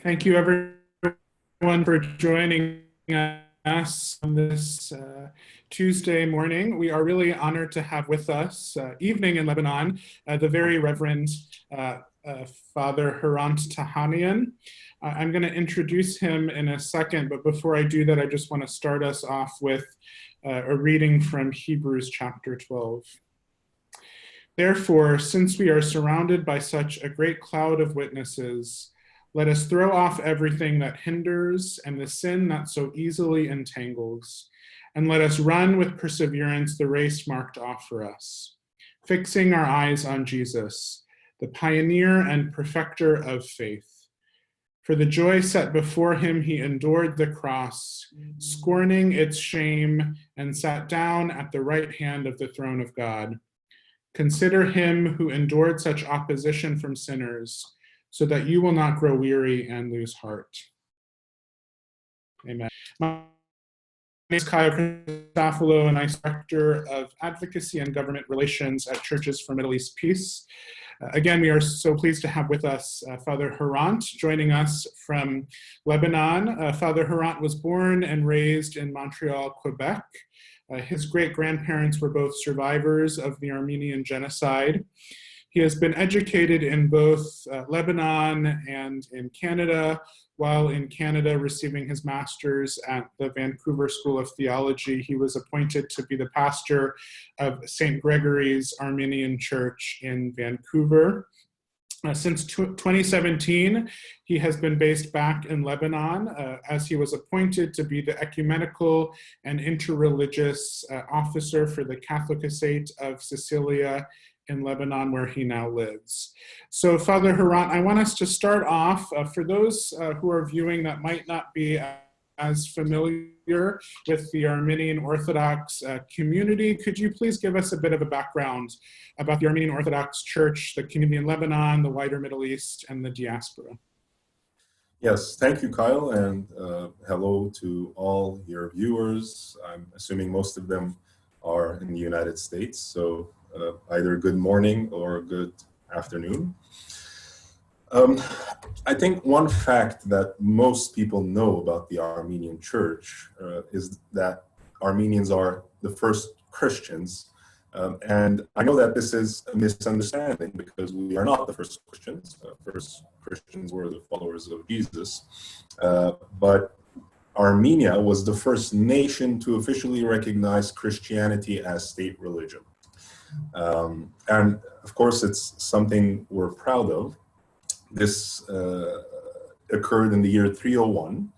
Thank you everyone for joining us on this Tuesday morning. We are really honored to have with us, evening in Lebanon, the very Reverend Father Hrant Tahanian. I'm going to introduce him in a second, but before I do that, I just want to start us off with a reading from Hebrews chapter 12. Therefore, since we are surrounded by such a great cloud of witnesses, let us throw off everything that hinders and the sin that so easily entangles, and let us run with perseverance the race marked off for us, fixing our eyes on Jesus, the pioneer and perfecter of faith. For the joy set before him, he endured the cross, scorning its shame, and sat down at the right hand of the throne of God. Consider him who endured such opposition from sinners, so that you will not grow weary and lose heart. Amen. My name is Kyle Christophilo, and I'm Director of Advocacy and Government Relations at Churches for Middle East Peace. Again, we are so pleased to have with us Father Hrant, joining us from Lebanon. Father Hrant was born and raised in Montreal, Quebec. His great-grandparents were both survivors of the Armenian Genocide. He has been educated in both Lebanon and in Canada, while in Canada receiving his master's at the Vancouver School of Theology. He was appointed to be the pastor of St. Gregory's Armenian Church in Vancouver. Since 2017, he has been based back in Lebanon as he was appointed to be the Ecumenical and Interreligious Officer for the Catholicosate of Cilicia in Lebanon, where he now lives. So Father Hrant, I want us to start off, for those who are viewing that might not be as familiar with the Armenian Orthodox community, could you please give us a bit of a background about the Armenian Orthodox Church, the community in Lebanon, the wider Middle East, and the diaspora? Yes, thank you, Kyle, and hello to all your viewers. I'm assuming most of them are in the United States, so either good morning or good afternoon. I think one fact that most people know about the Armenian Church is that Armenians are the first Christians. And I know that this is a misunderstanding because we are not the first Christians. First Christians were the followers of Jesus. But Armenia was the first nation to officially recognize Christianity as state religion. And of course, it's something we're proud of. This occurred in the year 301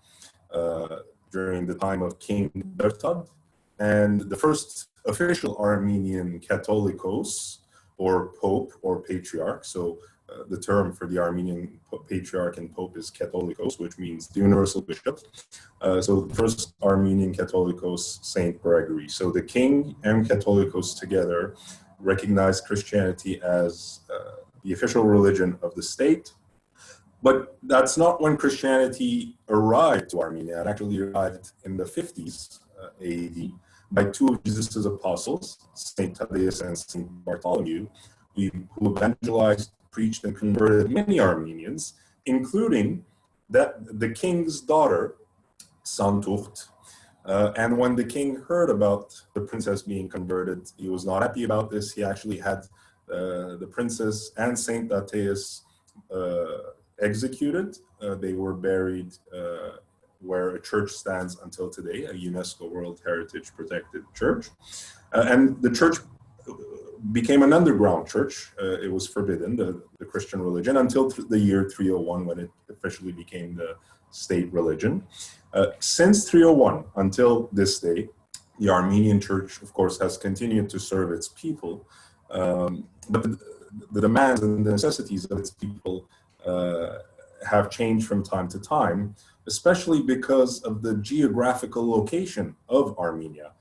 during the time of King Eastertide, and the first official Armenian Catholicos, or Pope, or Patriarch. So the term for the Armenian Patriarch and Pope is Catholicos, which means the Universal Bishop. So the first Armenian Catholicos, Saint Gregory. So the King and Catholicos together recognized Christianity as the official religion of the state. But that's not when Christianity arrived to Armenia. It actually arrived in the 50s AD by two of Jesus' apostles, St. Thaddeus and St. Bartholomew, who evangelized, preached, and converted many Armenians, including the king's daughter, Santucht. And when the king heard about the princess being converted, he was not happy about this. He actually had the princess and St. Thaddeus executed. They were buried where a church stands until today, a UNESCO World Heritage protected church. And the church became an underground church. It was forbidden, the Christian religion, until the year 301 when it officially became the state religion. Since 301 until this day, the Armenian Church, of course, has continued to serve its people, but the demands and the necessities of its people have changed from time to time, especially because of the geographical location of Armenia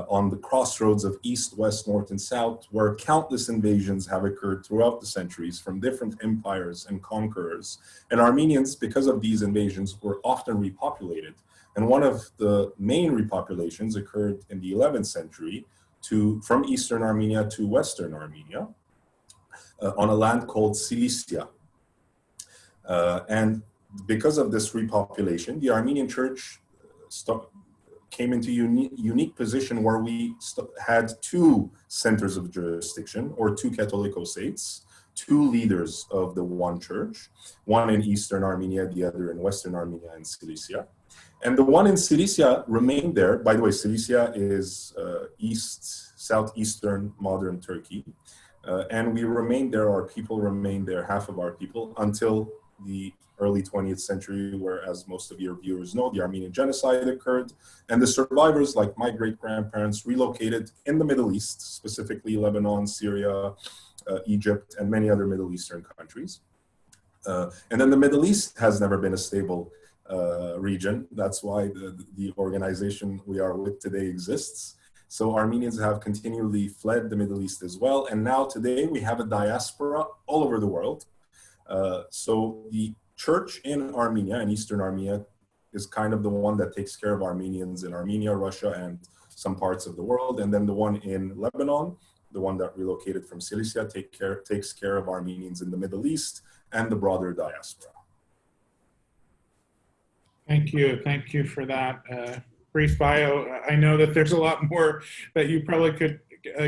on the crossroads of east, west, north, and south, where countless invasions have occurred throughout the centuries from different empires and conquerors. And Armenians, because of these invasions, were often repopulated. And one of the main repopulations occurred in the 11th century from Eastern Armenia to Western Armenia on a land called Cilicia. And because of this repopulation, the Armenian Church came into unique position where we had two centers of jurisdiction, or two Catholicosates, two leaders of the one church, one in Eastern Armenia, the other in Western Armenia and Cilicia. And the one in Cilicia remained there. By the way, Cilicia is southeastern modern Turkey. And we remained there, our people remained there, half of our people, until the early 20th century, where, as most of your viewers know, the Armenian Genocide occurred, and the survivors, like my great-grandparents, relocated in the Middle East, specifically Lebanon, Syria, Egypt, and many other Middle Eastern countries. And then the Middle East has never been a stable region. That's why the organization we are with today exists. So Armenians have continually fled the Middle East as well. And now today we have a diaspora all over the world. So the church in Armenia, in Eastern Armenia, is kind of the one that takes care of Armenians in Armenia, Russia, and some parts of the world. And then the one in Lebanon, the one that relocated from Cilicia, takes care of Armenians in the Middle East and the broader diaspora. Thank you for that brief bio. I know that there's a lot more that you probably could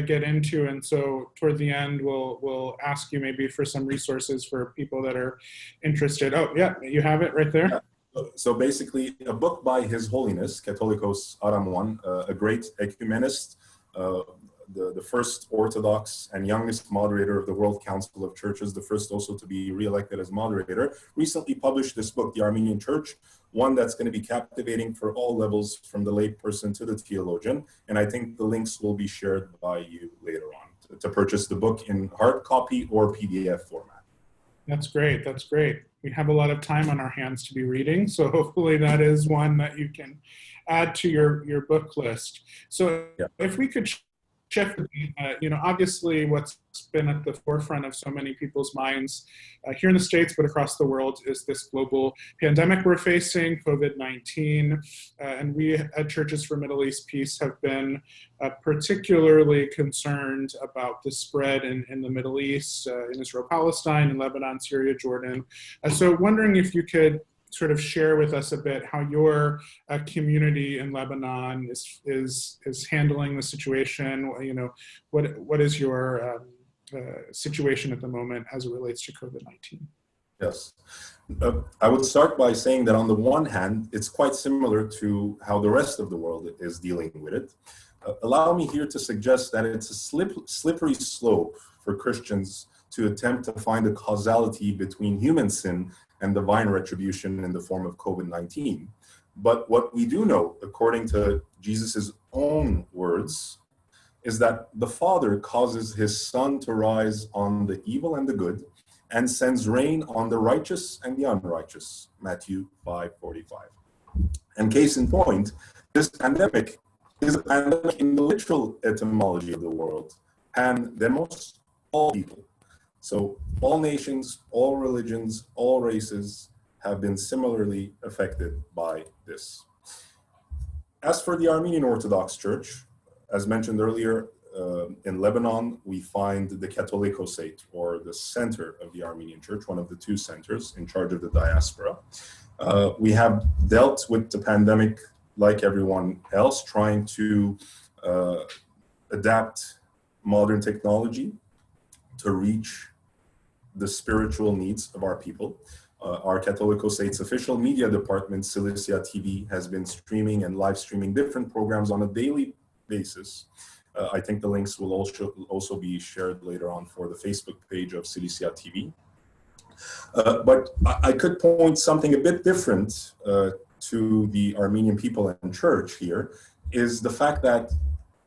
get into, and so toward the end we'll ask you maybe for some resources for people that are interested. Oh yeah, you have it right there. Yeah. So basically, a book by His Holiness Catholicos Aramuan, a great ecumenist, the first Orthodox and youngest moderator of the World Council of Churches, the first also to be re-elected as moderator, recently published this book, The Armenian Church, one that's going to be captivating for all levels, from the lay person to the theologian. And I think the links will be shared by you later on to purchase the book in hard copy or PDF format. That's great. That's great. We have a lot of time on our hands to be reading, so hopefully that is one that you can add to your book list. So yeah. If we could shift, obviously what's been at the forefront of so many people's minds here in the States, but across the world, is this global pandemic we're facing, COVID-19. And we at Churches for Middle East Peace have been particularly concerned about the spread in the Middle East, in Israel, Palestine, in Lebanon, Syria, Jordan. So wondering if you could sort of share with us a bit how your community in Lebanon is handling the situation. What is your situation at the moment as it relates to COVID-19? Yes, I would start by saying that on the one hand, it's quite similar to how the rest of the world is dealing with it. Allow me here to suggest that it's a slippery slope for Christians to attempt to find a causality between human sin and divine retribution in the form of COVID-19. But what we do know, according to Jesus' own words, is that the Father causes his sun to rise on the evil and the good, and sends rain on the righteous and the unrighteous, Matthew 5:45. And case in point, this pandemic is a pandemic in the literal etymology of the word, pandemos, all people. So all nations, all religions, all races have been similarly affected by this. As for the Armenian Orthodox Church, as mentioned earlier, in Lebanon, we find the Catholicosate, or the center of the Armenian Church, one of the two centers in charge of the diaspora. We have dealt with the pandemic like everyone else, trying to adapt modern technology to reach the spiritual needs of our people. Our Catholicosate's official media department, Cilicia TV, has been streaming and live streaming different programs on a daily basis. I think the links will also be shared later on for the Facebook page of Cilicia TV. But I could point something a bit different to the Armenian people and church here, is the fact that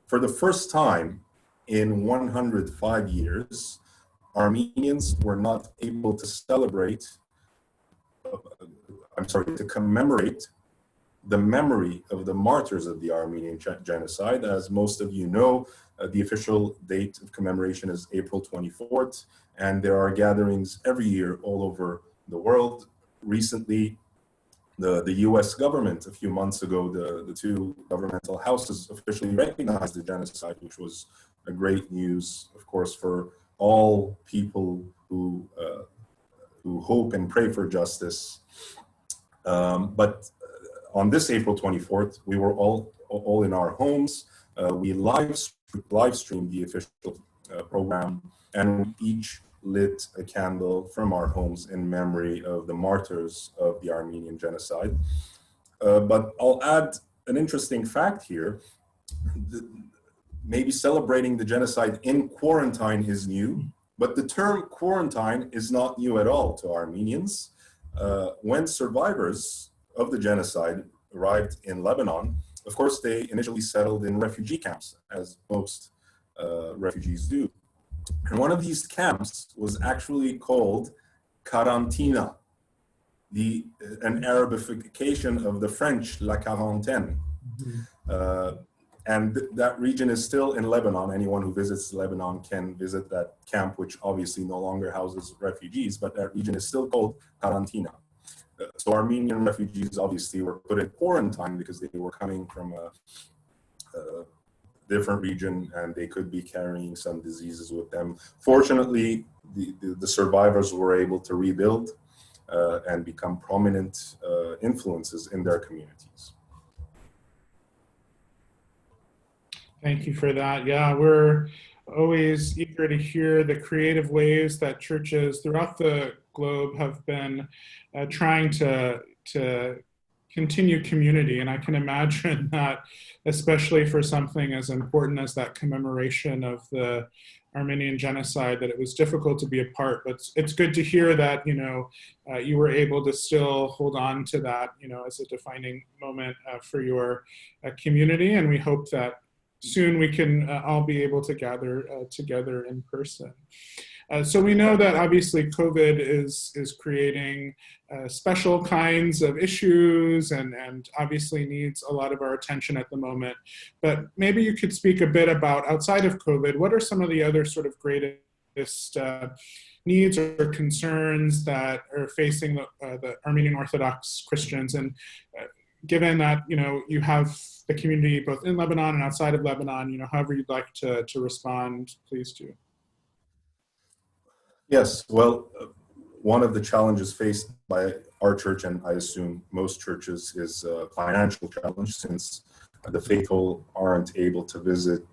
for the first time in 105 years, Armenians were not able to to commemorate the memory of the martyrs of the Armenian Genocide. As most of you know, the official date of commemoration is April 24th, and there are gatherings every year all over the world. Recently, the US government, a few months ago, the two governmental houses officially recognized the genocide, which was a great news, of course, for all people who hope and pray for justice But on this April 24th, we were all in our homes. We live streamed the official program, and we each lit a candle from our homes in memory of the martyrs of the Armenian Genocide. But I'll add an interesting fact here. Maybe celebrating the genocide in quarantine is new, but the term quarantine is not new at all to Armenians. When survivors of the genocide arrived in Lebanon, of course, they initially settled in refugee camps, as most refugees do. And one of these camps was actually called Karantina, an Arabification of the French La Quarantaine. And that region is still in Lebanon. Anyone who visits Lebanon can visit that camp, which obviously no longer houses refugees, but that region is still called Karantina. So Armenian refugees obviously were put in quarantine because they were coming from a different region and they could be carrying some diseases with them. Fortunately, the survivors were able to rebuild and become prominent influences in their communities. Thank you for that. Yeah, we're always eager to hear the creative ways that churches throughout the globe have been trying to continue community. And I can imagine that, especially for something as important as that commemoration of the Armenian Genocide, that it was difficult to be a part. But it's good to hear that, you were able to still hold on to that, as a defining moment for your community. And we hope that soon we can all be able to gather together in person. So we know that obviously COVID is creating special kinds of issues and obviously needs a lot of our attention at the moment. But maybe you could speak a bit about, outside of COVID, what are some of the other sort of greatest needs or concerns that are facing the Armenian Orthodox Christians? And given that, you have the community both in Lebanon and outside of Lebanon, however you'd like to respond, please do. Yes, well, one of the challenges faced by our church, and I assume most churches, is a financial challenge, since the faithful aren't able to visit,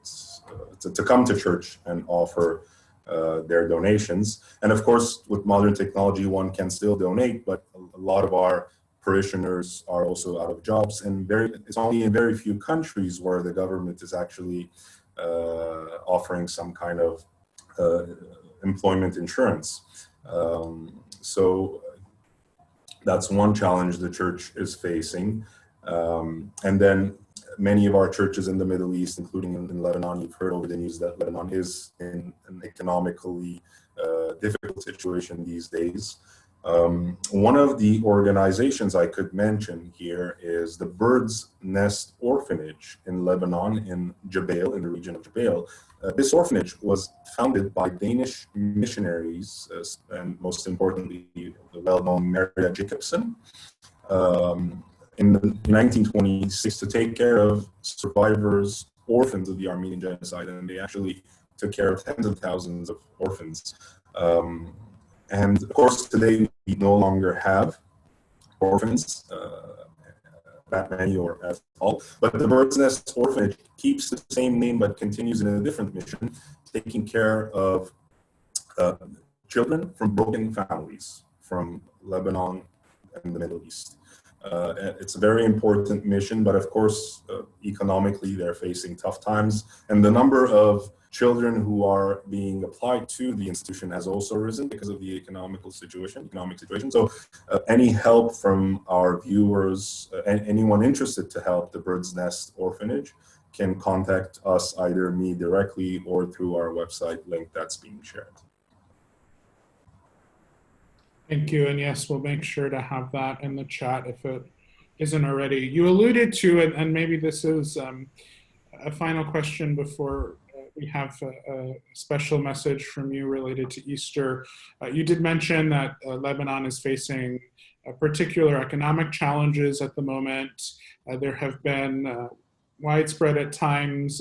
to come to church and offer their donations. And of course, with modern technology, one can still donate, but a lot of our parishioners are also out of jobs, and it's only in very few countries where the government is actually offering some kind of employment insurance. So that's one challenge the church is facing. And then many of our churches in the Middle East, including in Lebanon, you've heard over the news that Lebanon is in an economically difficult situation these days. One of the organizations I could mention here is the Bird's Nest Orphanage in Lebanon, in Jabail, in the region of Jabail. This orphanage was founded by Danish missionaries, and most importantly, the well-known Maria Jacobsen, in 1926 to take care of survivors, orphans of the Armenian Genocide, and they actually took care of tens of thousands of orphans. And of course, today we no longer have orphans, that many or at all, but the Bird's Nest Orphanage keeps the same name but continues in a different mission, taking care of children from broken families from Lebanon and the Middle East. It's a very important mission, but of course, economically, they're facing tough times, and the number of children who are being applied to the institution has also risen because of the economic situation. So any help from our viewers, anyone interested to help the Bird's Nest Orphanage, can contact us, either me directly or through our website link that's being shared. Thank you. And yes, we'll make sure to have that in the chat if it isn't already. You alluded to it, and maybe this is a final question before we have a special message from you related to Easter. You did mention that Lebanon is facing particular economic challenges at the moment. There have been widespread at times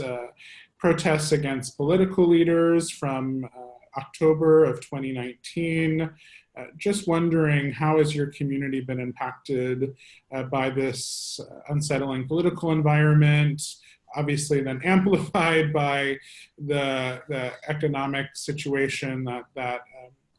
protests against political leaders from October of 2019. Just wondering, how has your community been impacted by this unsettling political environment, obviously then amplified by the economic situation that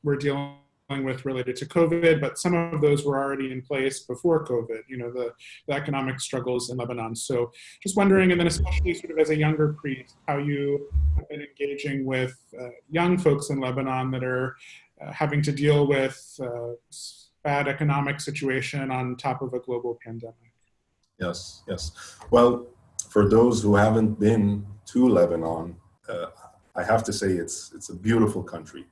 we're dealing with related to COVID, but some of those were already in place before COVID, the economic struggles in Lebanon. So just wondering, and then especially sort of as a younger priest, how you have been engaging with young folks in Lebanon that are having to deal with bad economic situation on top of a global pandemic. Yes, yes. Well, for those who haven't been to Lebanon, I have to say it's a beautiful country.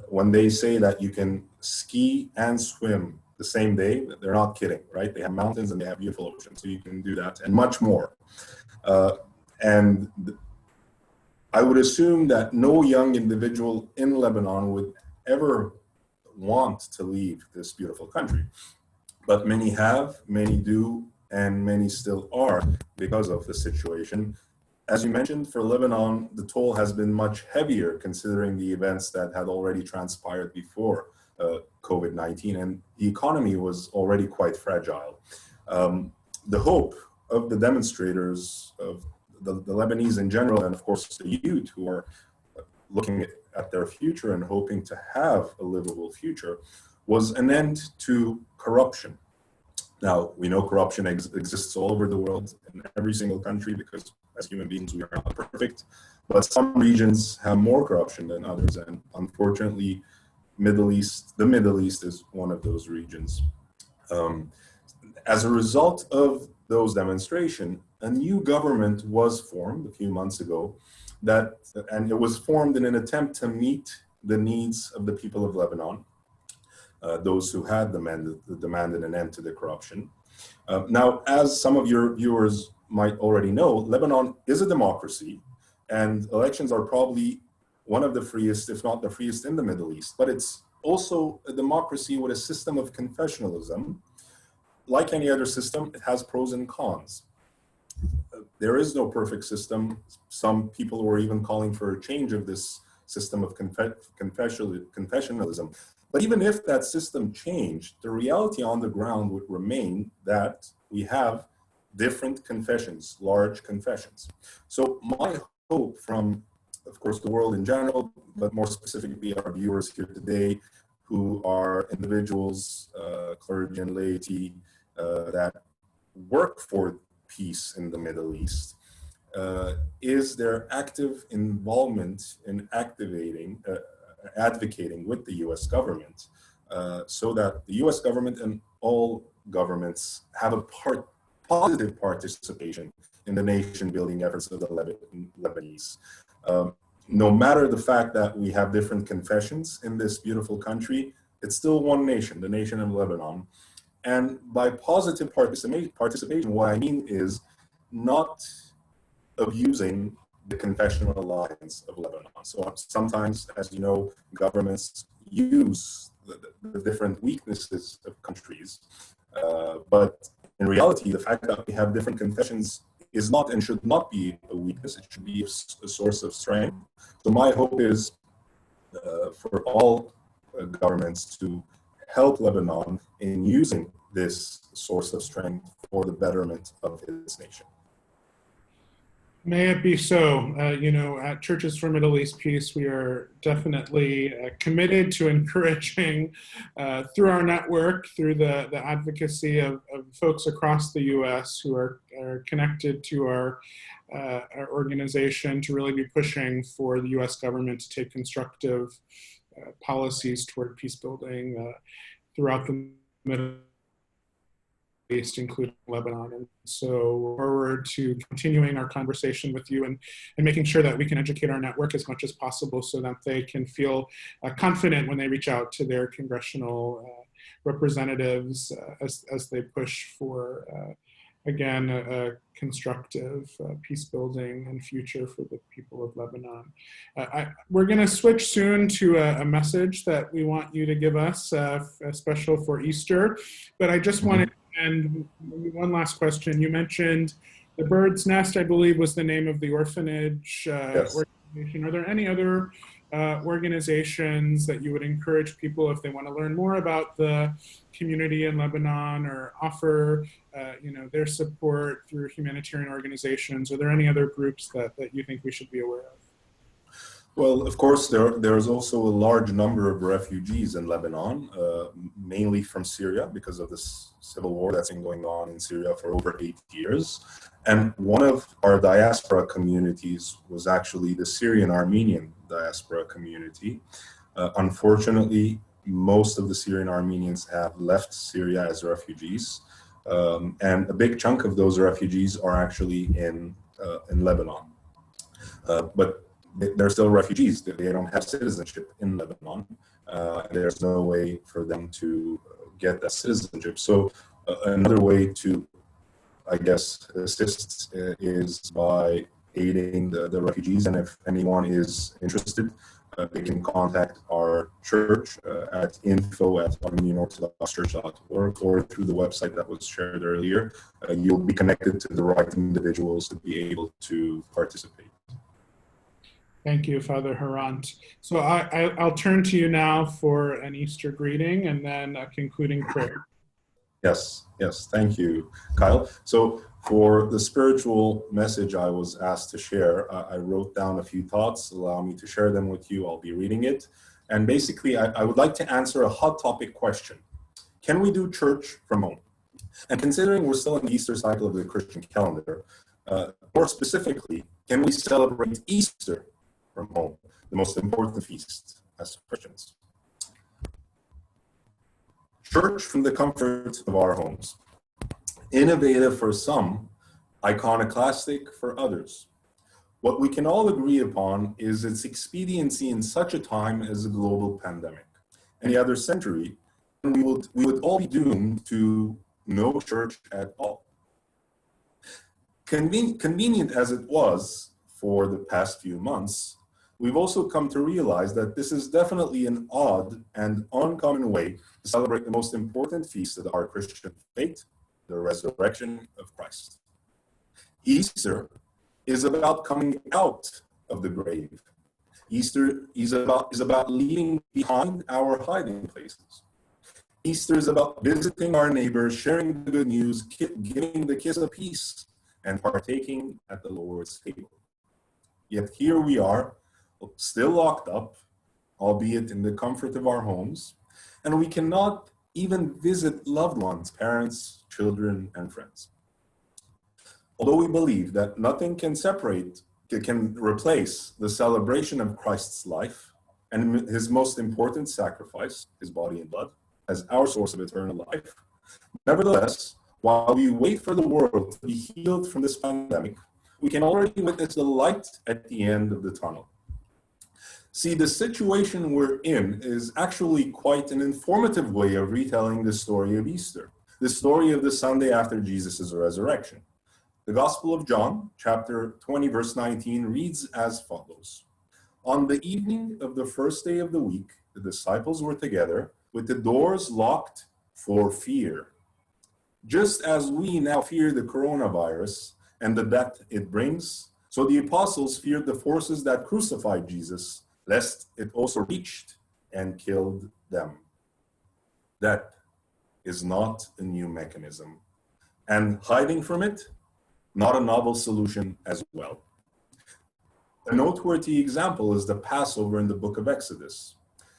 When they say that you can ski and swim the same day, they're not kidding, right? They have mountains and they have beautiful oceans, so you can do that and much more. And I would assume that no young individual in Lebanon would ever want to leave this beautiful country. But many have, many do, and many still are because of the situation. As you mentioned, for Lebanon, the toll has been much heavier considering the events that had already transpired before COVID-19, and the economy was already quite fragile. The hope of the demonstrators, of the Lebanese in general, and of course the youth who are looking at their future and hoping to have a livable future, was an end to corruption. Now, we know corruption exists all over the world, in every single country, because as human beings, we are not perfect. But some regions have more corruption than others, and unfortunately, the Middle East is one of those regions. As a result of those demonstrations, a new government was formed a few months ago, and it was formed in an attempt to meet the needs of the people of Lebanon. Those who had demanded an end to the corruption. Now, as some of your viewers might already know, Lebanon is a democracy, and elections are probably one of the freest, if not the freest, in the Middle East. But it's also a democracy with a system of confessionalism. Like any other system, it has pros and cons. There is no perfect system. Some people were even calling for a change of this system of confessionalism. But even if that system changed, the reality on the ground would remain that we have different confessions, large confessions. So my hope from, of course, the world in general, but more specifically our viewers here today, who are individuals, clergy and laity, that work for peace in the Middle East, is their active involvement in advocating with the US government, so that the US government and all governments have a positive participation in the nation building efforts of the Lebanese. No matter the fact that we have different confessions in this beautiful country, it's still one nation, the nation of Lebanon. And by positive participation, what I mean is not abusing the confessional alliance of Lebanon. So sometimes, as you know, governments use the different weaknesses of countries, but in reality, the fact that we have different confessions is not and should not be a weakness. It should be a source of strength. So my hope is for all governments to help Lebanon in using this source of strength for the betterment of its nation. May it be so. At Churches for Middle East Peace, we are definitely committed to encouraging through our network, through the advocacy of folks across the U.S. who are connected to our organization, to really be pushing for the U.S. government to take constructive policies toward peace building throughout the Middle East, including Lebanon. And so forward to continuing our conversation with you and making sure that we can educate our network as much as possible so that they can feel confident when they reach out to their congressional representatives as they push for, again, a constructive peace building and future for the people of Lebanon. We're going to switch soon to a message that we want you to give us, special for Easter, but I just wanted. And one last question. You mentioned the Bird's Nest, I believe, was the name of the orphanage yes. organization. Are there any other organizations that you would encourage people if they want to learn more about the community in Lebanon or offer their support through humanitarian organizations? Are there any other groups that you think we should be aware of? Well, of course, there's also a large number of refugees in Lebanon, mainly from Syria, because of this civil war that's been going on in Syria for over 8 years. And one of our diaspora communities was actually the Syrian Armenian diaspora community. Unfortunately, most of the Syrian Armenians have left Syria as refugees, and a big chunk of those refugees are actually in Lebanon. But they're still refugees. They don't have citizenship in Lebanon. There's no way for them to get that citizenship. So another way to, I guess, assist is by aiding the refugees. And if anyone is interested, they can contact our church at info@armenianorthodoxchurch.org or through the website that was shared earlier. You'll be connected to the right individuals to be able to participate. Thank you, Father Hrant. So I'll turn to you now for an Easter greeting and then a concluding prayer. Yes, thank you, Kyle. So for the spiritual message I was asked to share, I wrote down a few thoughts. Allow me to share them with you. I'll be reading it. And basically, I would like to answer a hot topic question. Can we do church from home? And considering we're still in the Easter cycle of the Christian calendar, more specifically, can we celebrate Easter from home, the most important feast as Christians? Church from the comfort of our homes. Innovative for some, iconoclastic for others. What we can all agree upon is its expediency in such a time as a global pandemic. Any other century, we would all be doomed to no church at all. Convenient as it was for the past few months, we've also come to realize that this is definitely an odd and uncommon way to celebrate the most important feast of our Christian faith, the resurrection of Christ. Easter is about coming out of the grave. Easter is about leaving behind our hiding places. Easter is about visiting our neighbors, sharing the good news, giving the kiss of peace, and partaking at the Lord's table. Yet here we are, still locked up, albeit in the comfort of our homes, and we cannot even visit loved ones, parents, children, and friends. Although we believe that nothing can replace the celebration of Christ's life and his most important sacrifice, his body and blood, as our source of eternal life, nevertheless, while we wait for the world to be healed from this pandemic, we can already witness the light at the end of the tunnel. See, the situation we're in is actually quite an informative way of retelling the story of Easter, the story of the Sunday after Jesus' resurrection. The Gospel of John, chapter 20, verse 19, reads as follows. On the evening of the first day of the week, the disciples were together with the doors locked for fear. Just as we now fear the coronavirus and the death it brings, so the apostles feared the forces that crucified Jesus, lest it also reached and killed them. That is not a new mechanism, and hiding from it, not a novel solution as well. A noteworthy example is the Passover in the book of Exodus.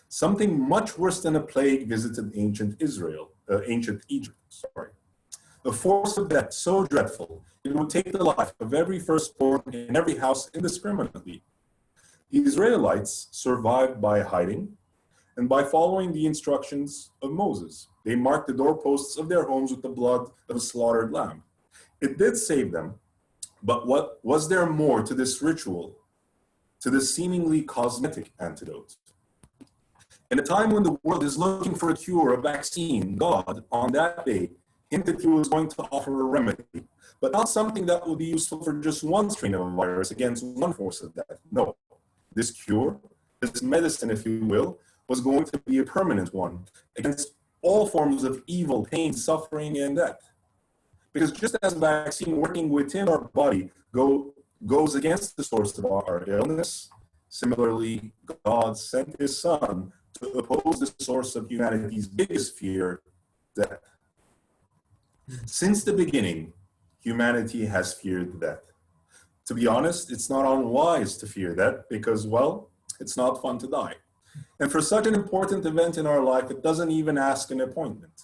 Something much worse than a plague visited ancient Egypt. A force of death so dreadful, it would take the life of every firstborn in every house indiscriminately. The Israelites survived by hiding and by following the instructions of Moses. They marked the doorposts of their homes with the blood of a slaughtered lamb. It did save them, but what was there more to this ritual, to this seemingly cosmetic antidote? In a time when the world is looking for a cure, a vaccine, God, on that day, hinted he was going to offer a remedy, but not something that would be useful for just one strain of a virus against one force of death. No. This cure, this medicine, if you will, was going to be a permanent one against all forms of evil, pain, suffering, and death. Because just as a vaccine working within our body goes against the source of our illness, Similarly, God sent his Son to oppose the source of humanity's biggest fear, death. Since the beginning, humanity has feared death. To be honest, it's not unwise to fear that because, well, it's not fun to die. And for such an important event in our life, it doesn't even ask an appointment.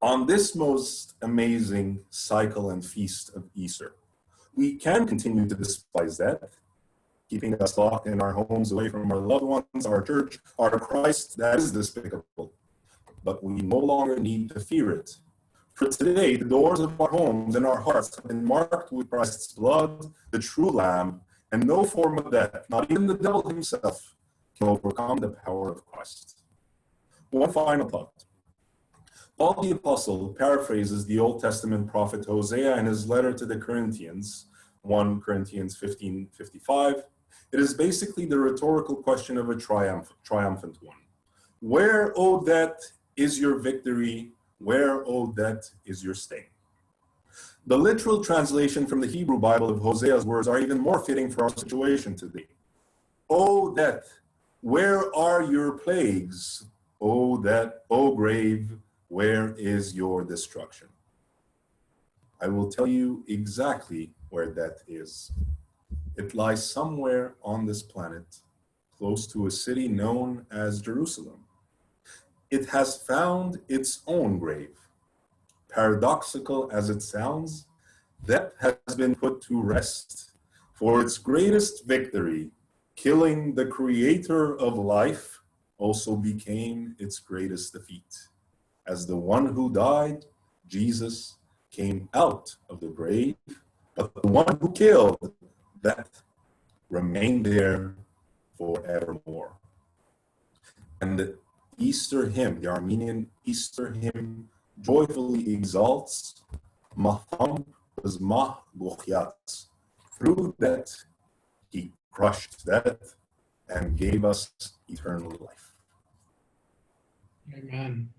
On this most amazing cycle and feast of Easter, we can continue to despise death, keeping us locked in our homes away from our loved ones, our church, our Christ. That is despicable. But we no longer need to fear it. For today, the doors of our homes and our hearts have been marked with Christ's blood, the true Lamb, and no form of death, not even the devil himself, can overcome the power of Christ. One final thought. Paul the Apostle paraphrases the Old Testament prophet Hosea in his letter to the Corinthians, 1 Corinthians 15:55. It is basically the rhetorical question of a triumphant one. Where, O death, is your victory? Where, O death, is your sting? The literal translation from the Hebrew Bible of Hosea's words are even more fitting for our situation today. O death, where are your plagues? O death, O grave, where is your destruction? I will tell you exactly where death is. It lies somewhere on this planet, close to a city known as Jerusalem. It has found its own grave. Paradoxical as it sounds, death has been put to rest for its greatest victory, killing the creator of life, also became its greatest defeat. As the one who died, Jesus, came out of the grave, but the one who killed death remained there forevermore. And the Easter hymn, the Armenian Easter hymn, joyfully exalts, Maham was Mah Gochyat. Through that, he crushed death and gave us eternal life. Amen.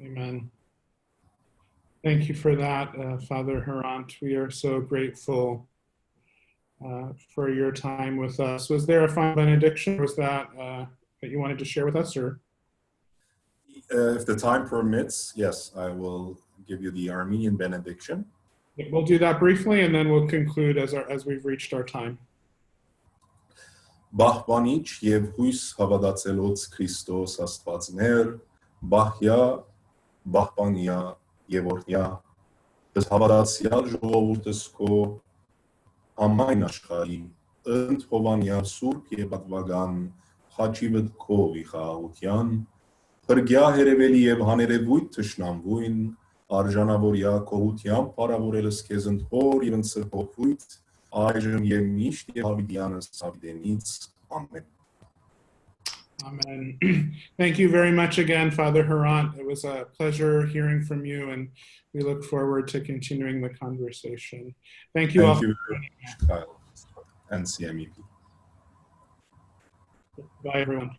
Amen. Thank you for that, Father Hrant. We are so grateful for your time with us. Was there a final benediction? Was that that you wanted to share with us, or? If the time permits, yes, I will give you the Armenian benediction. We'll do that briefly, and then we'll conclude as we've reached our time. Բահբանիչ եւ հույս հավատացելոց Քրիստոս Աստվածներ, բահյա, բահբանյա եւ օրհնյա, հավատացյալ ժողովուրդս քո, ամայն աշխարհի, ընդ հովանյա սուրբ եւ պատվական, խաչիվդ քո վիխաղության, Հրգյա հերևելի եւ հաներևույթ թշնամվույն, արժանավորյա կողությամբ պարավորելս քեզ ընթոր եւ ընծրփոքույթ, այժմ եւ միշտ եւ հավիտյանս հավիտենից. Amen. Amen. Thank you very much again, Father Hrant. It was a pleasure hearing from you, and we look forward to continuing the conversation. Thank you all. Thank you very much, Kyle and CMEP. Bye, everyone.